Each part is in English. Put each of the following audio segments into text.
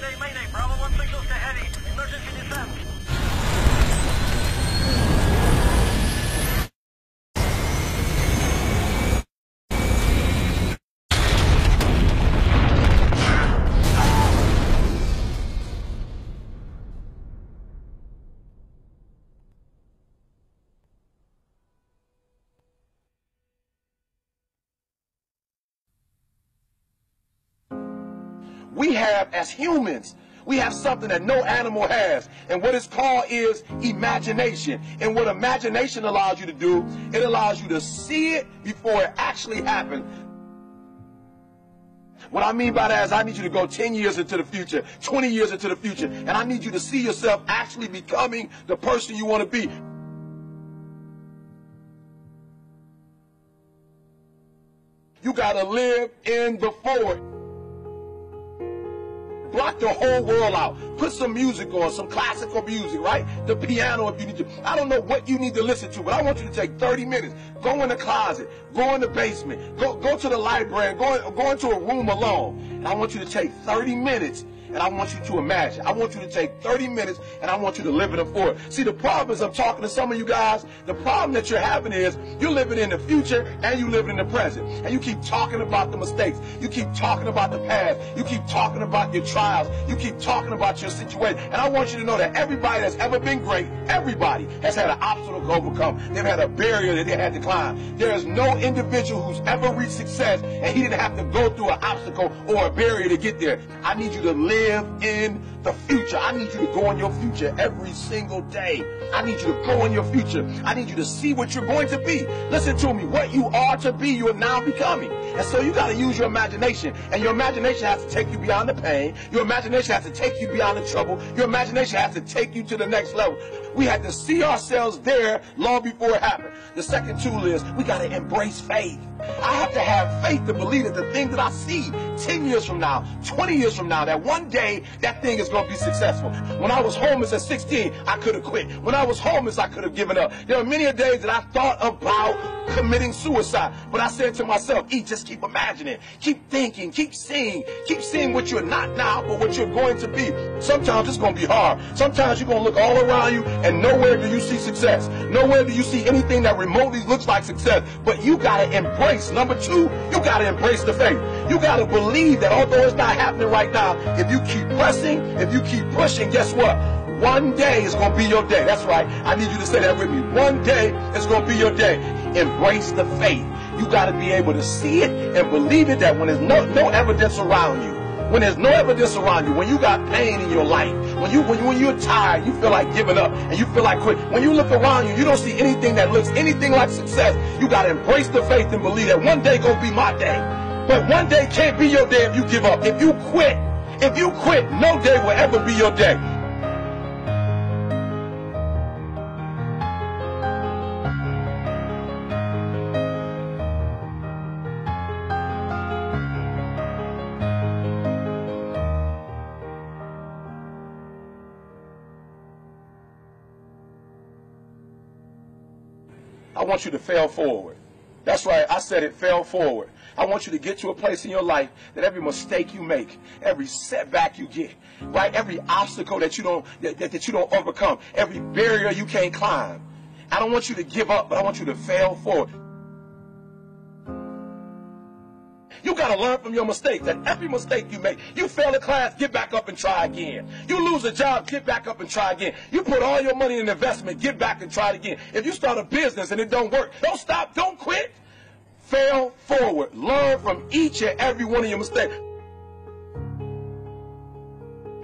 Mayday, mayday. Bravo 1 signals to heavy. Emergency descent. We have, as humans, we have something that no animal has. And what it's called is imagination. And what imagination allows you to do, it allows you to see it before it actually happens. What I mean by that is I need you to go 10 years into the future, 20 years into the future, and I need you to see yourself actually becoming the person you want to be. You got to live in the forward. Block the whole world out. Put some music on, some classical music, right? The piano if you need to. I don't know what you need to listen to, but I want you to take 30 minutes. Go in the closet. Go in the basement. Go to the library. Go into a room alone. And I want you to take 30 minutes. And I want you to imagine. I want you to take 30 minutes and I want you to live in the forward. See, the problem is I'm talking to some of you guys. The problem that you're having is you're living in the future and you living in the present. And you keep talking about the mistakes. You keep talking about the past. You keep talking about your trials. You keep talking about your situation. And I want you to know that everybody that's ever been great, everybody has had an obstacle to overcome. They've had a barrier that they had to climb. There is no individual who's ever reached success and he didn't have to go through an obstacle or a barrier to get there. I need you to live in the future. I need you to go in your future every single day. I need you to go in your future. I need you to see what you're going to be. Listen to me. What you are to be, you are now becoming. And so you got to use your imagination. And your imagination has to take you beyond the pain. Your imagination has to take you beyond the trouble. Your imagination has to take you to the next level. We had to see ourselves there long before it happened. The second tool is we got to embrace faith. I have to have faith to believe that the thing that I see 10 years from now, 20 years from now, that one day that thing is going to be successful. When I was homeless at 16, I could have quit. When I was homeless, I could have given up. There are many days that I thought about committing suicide. But I said to myself, just keep imagining, keep thinking, keep seeing what you're not now, but what you're going to be. Sometimes it's going to be hard. Sometimes you're going to look all around you and nowhere do you see success. Nowhere do you see anything that remotely looks like success. But you got to embrace. Number two, you got to embrace the faith. You got to believe that although it's not happening right now, if you keep pressing, if you keep pushing, guess what? One day is going to be your day. That's right. I need you to say that with me. One day is going to be your day. Embrace the faith. You got to be able to see it and believe it, that when there's no evidence around you, when there's no evidence around you, when you got pain in your life, when you're tired, you feel like giving up and you feel like quit. When you look around you, you don't see anything that looks anything like success. You got to embrace the faith and believe that one day gonna be my day. But one day can't be your day if you give up. If you quit, no day will ever be your day. I want you to fail forward. That's right, I said it, fail forward. I want you to get to a place in your life that every mistake you make, every setback you get, right, every obstacle that you don't overcome, every barrier you can't climb. I don't want you to give up, but I want you to fail forward. You got to learn from your mistakes, that every mistake you make, you fail a class, get back up and try again. You lose a job, get back up and try again. You put all your money in investment, get back and try it again. If you start a business and it don't work, don't stop, don't quit. Fail forward. Learn from each and every one of your mistakes.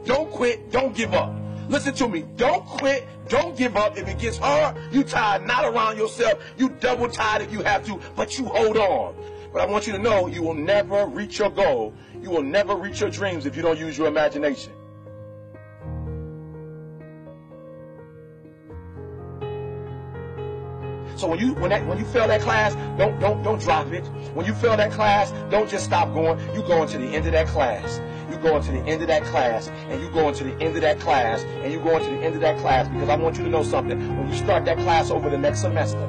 Don't quit, don't give up. Listen to me, don't quit, don't give up. If it gets hard, you tie a knot around yourself, you double tie it if you have to, but you hold on. But I want you to know you will never reach your goal. You will never reach your dreams if you don't use your imagination. So when you fail that class, don't drop it. When you fail that class, don't just stop going. You go into the end of that class. You go into the end of that class, and you go into the end of that class, and you go into the end of that class, because I want you to know something. When you start that class over the next semester,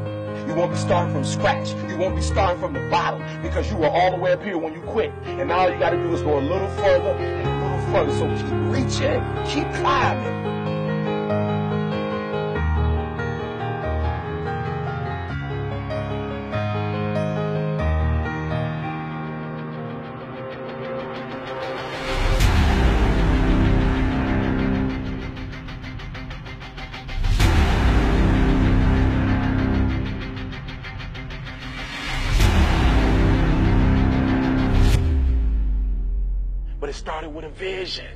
you won't be starting from scratch. You won't be starting from the bottom, because you were all the way up here when you quit. And now all you got to do is go a little further and a little further. So keep reaching, keep climbing. But it started with a vision.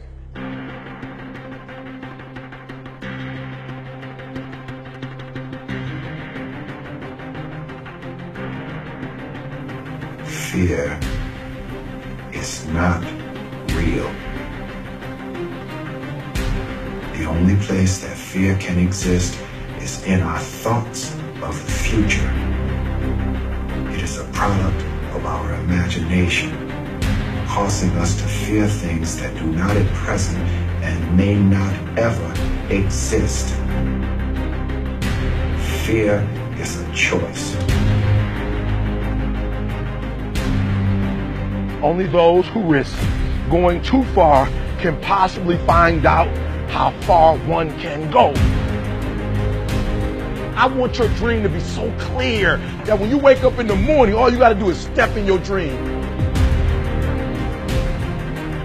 Fear is not real. The only place that fear can exist is in our thoughts of the future. It is a product of our imagination, causing us to fear things that do not at present and may not ever exist. Fear is a choice. Only those who risk going too far can possibly find out how far one can go. I want your dream to be so clear that when you wake up in the morning, all you got to do is step in your dream.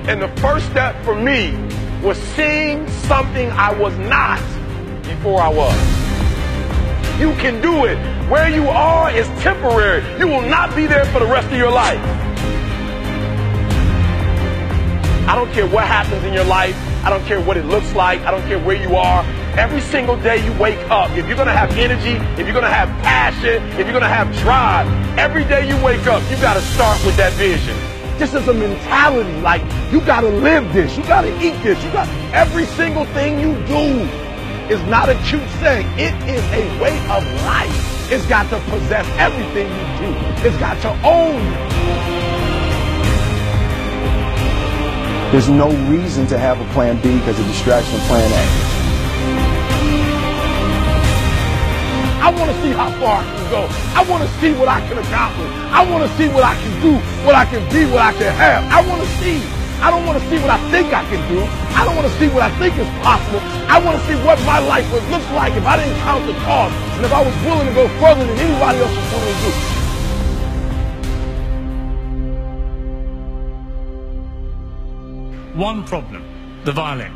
And the first step for me was seeing something I was not before I was. You can do it. Where you are is temporary. You will not be there for the rest of your life. I don't care what happens in your life. I don't care what it looks like. I don't care where you are. Every single day you wake up, if you're going to have energy, if you're going to have passion, if you're going to have drive, every day you wake up, you got to start with that vision. This is a mentality, like you got to live this, you got to eat this, you got every single thing you do is not a cute saying. It is a way of life. It's got to possess everything you do. It's got to own you. There's no reason to have a plan B because of distraction of plan A. I want to see how far I can go. I want to see what I can accomplish. I want to see what I can do, what I can be, what I can have. I want to see. I don't want to see what I think I can do. I don't want to see what I think is possible. I want to see what my life would look like if I didn't count the cost and if I was willing to go further than anybody else was willing to do. One problem, the violin.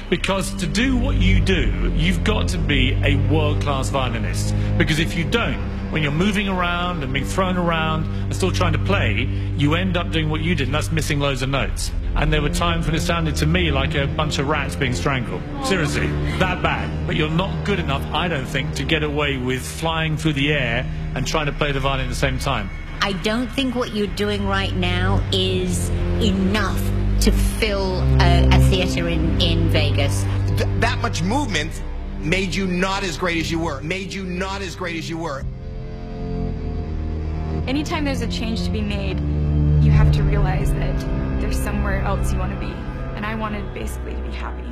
Because to do what you do, you've got to be a world-class violinist. Because if you don't, when you're moving around and being thrown around and still trying to play, you end up doing what you did, and that's missing loads of notes. And there were times when it sounded to me like a bunch of rats being strangled. Seriously, that bad. But you're not good enough, I don't think, to get away with flying through the air and trying to play the violin at the same time. I don't think what you're doing right now is enough to fill a theater in Vegas. That much movement made you not as great as you were. Made you not as great as you were. Anytime there's a change to be made, you have to realize that there's somewhere else you want to be. And I wanted basically to be happy.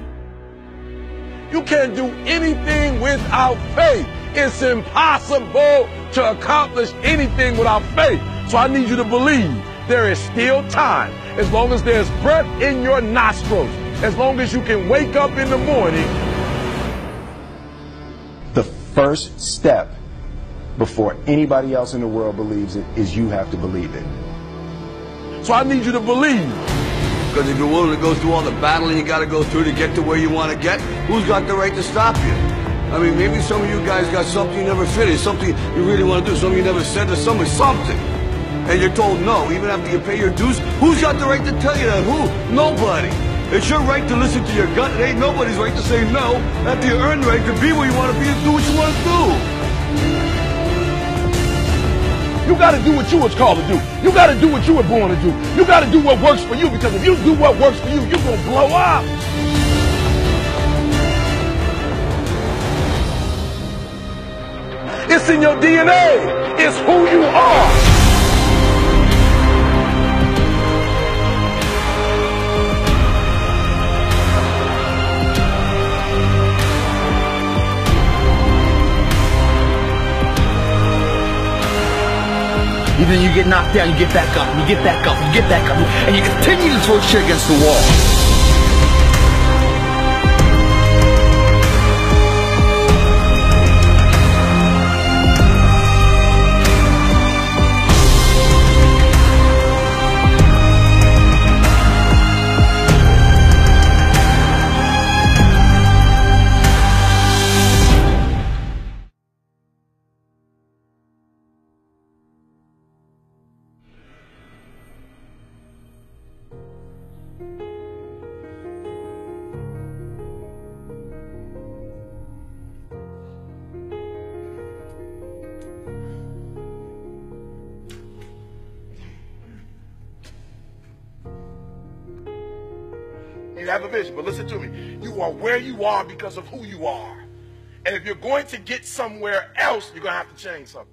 You can't do anything without faith. It's impossible to accomplish anything without faith. So I need you to believe there is still time. As long as there's breath in your nostrils, as long as you can wake up in the morning. The first step before anybody else in the world believes it is you have to believe it. So I need you to believe. Because if you're willing to go through all the battling you got to go through to get to where you want to get, who's got the right to stop you? I mean, maybe some of you guys got something you never finished, something you really want to do, something you never said to somebody, something. And you're told no, even after you pay your dues. Who's got the right to tell you that? Who? Nobody. It's your right to listen to your gut. It ain't nobody's right to say no after you earn the right to be where you want to be and do what you want to do. You got to do what you was called to do. You got to do what you were born to do. You got to do what works for you, because if you do what works for you, you're going to blow up. It's in your DNA. It's who you are. Then you get knocked down, you get back up, and you get back up, and you get back up, and you continue to throw shit against the wall. You have a vision, but listen to me. You are where you are because of who you are. And if you're going to get somewhere else, you're going to have to change something.